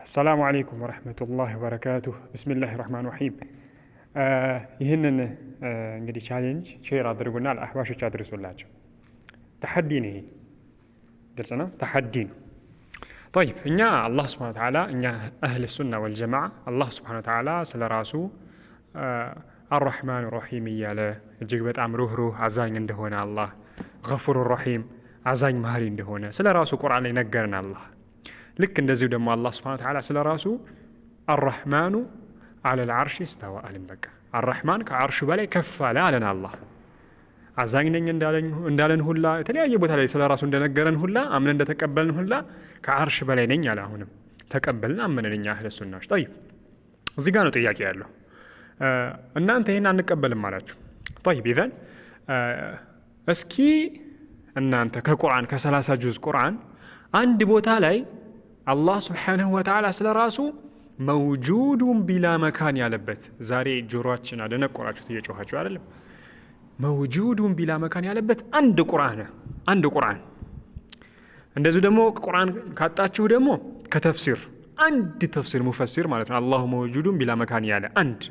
السلام عليكم ورحمة الله وبركاته بسم الله الرحمن الرحيم ይህንን እንግዲህ ቻሌንጅ ሼር አድርጉና ለአህባሾች አድርሱላቸው። ተሐዲ ነው፣ ይሄ ግልጽ ነው። ተሐዲ ነው። طيب እኛ አላህ Subhanahu Wa Ta'ala እኛ አህለ ሱና ወልጀማዓ አላህ Subhanahu Wa Ta'ala ስለራሱ አርረህማን ረሂም እያለ እጅግ በጣም ሩህሩህ አዛኝ እንደሆነ አላህ ገፉር ረሂም አዛኝ መሐሪ እንደሆነ ስለራሱ ቁርአን ላይ ነገረን አላህ። ልክ እንደዚሁ ደግሞ አላህ Subhanahu Wa Ta'ala ስለራሱ አርረህማኑ አለል አርሽ استوى አለን። በቃ አርረህማን ከአርሹ በላይ ከፍ አለ አለን አላህ። አዛኝ ነኝ እንዳለን ሁላ የተለያየ ቦታ ላይ ስለራሱ እንደነገረን ሁላ አምነን እንደተቀበልን ሁላ ከአርሽ በላይ ነኝ አለ። አሁንም ተቀበልን አመነን እኛ አህለ ሱናዎች። طيب እዚህ ጋር ነው ጥያቄ ያለው። እናንተ ይሄን አንቀበልም አላችሁ። طيب اذا እስኪ እናንተ ከቁርአን ከ30 ጁዝ ቁርአን አንድ ቦታ ላይ አላህ Subhanahu Wa Ta'ala ስለራሱ መውጁዱን ቢላ መካን ያለበት፣ ዛሬ ጆሮአችን አደነቆራችሁት እየጮኻችሁ አይደለም? መውጁዱን ቢላ መካን ያለበት አንድ ቁርአን። እንደዚሁ ደግሞ ቁርአን ካጣችሁ ደግሞ ከተፍሲር አንድ ተፍሲር ሙፈሲር ማለት ነው አላሁ መውጁዱን ቢላ መካን ያለ አንድ።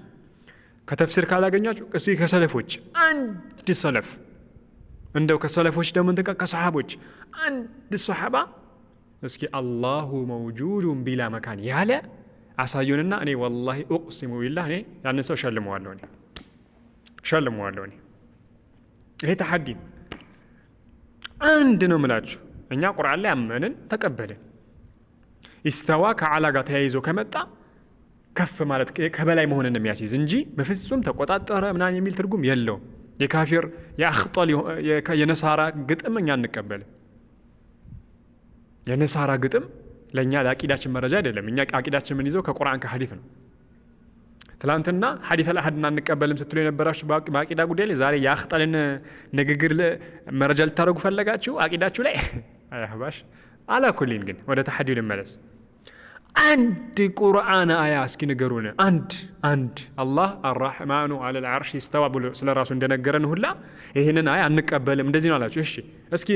ከተፍሲር ካላገኛችሁ እስኪ ከሰለፎች አንድ ሰለፍ፣ እንደው ከሰለፎች ደግሞ ከሰሃቦች አንድ ሰሃባ እስኪ አላሁ መውጁዱን ቢላ መካን ያለ አሳዩንና እኔ ወላሂ እቅሲሙ ቢላህ እኔ ያንን ሰው ሸልመዋለሁ። እኔ ይሄ ተሐዲ አንድ ነው የምላችሁ። እኛ ቁርአን ላይ አመንን ተቀበልን። ኢስተዋ ከዓላ ጋር ተያይዞ ከመጣ ከፍ ማለት ከበላይ መሆንን የሚያስይዝ እንጂ በፍጹም ተቆጣጠረ ምናምን የሚል ትርጉም የለውም። የካፊር የአኽጠል የነሳራ ግጥም እኛ አንቀበልም። የነሳራ ግጥም ለኛ ለአቂዳችን መረጃ አይደለም። እኛ አቂዳችን ምን ይዘው ከቁርአን ከሐዲስ ነው። ትላንትና ሐዲስ አልአህድና አንቀበልም ስትሉ የነበራችሁ በአቂዳ ጉዳይ ላይ ዛሬ የአኽጠልን ንግግር መረጃ ልታደርጉ ፈለጋችሁ አቂዳችሁ ላይ። አያህባሽ አላኩሊን ግን ወደ ተሐዲው ልመለስ። አንድ ቁርአን አያ እስኪ ንገሩን። አንድ አላህ አርረህማኑ አለል አርሽ ይስተዋ ብሎ ስለራሱ እንደነገረን ሁላ ይሄንን አያ አንቀበልም እንደዚህ ነው አላችሁ። እሺ እስኪ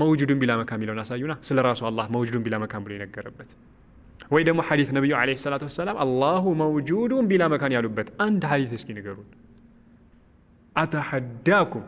መውጁዱን ቢላ መካን የሚለውን አሳዩና ስለራሱ አላህ መውጁዱን ቢላ መካን ብሎ የነገረበት፣ ወይ ደግሞ ሐዲስ ነብዩ አለይሂ ሰላቱ ወሰላም አላሁ መውጁዱን ቢላ መካን ያሉበት አንድ ሐዲስ እስኪ ንገሩን። አተሐዳኩም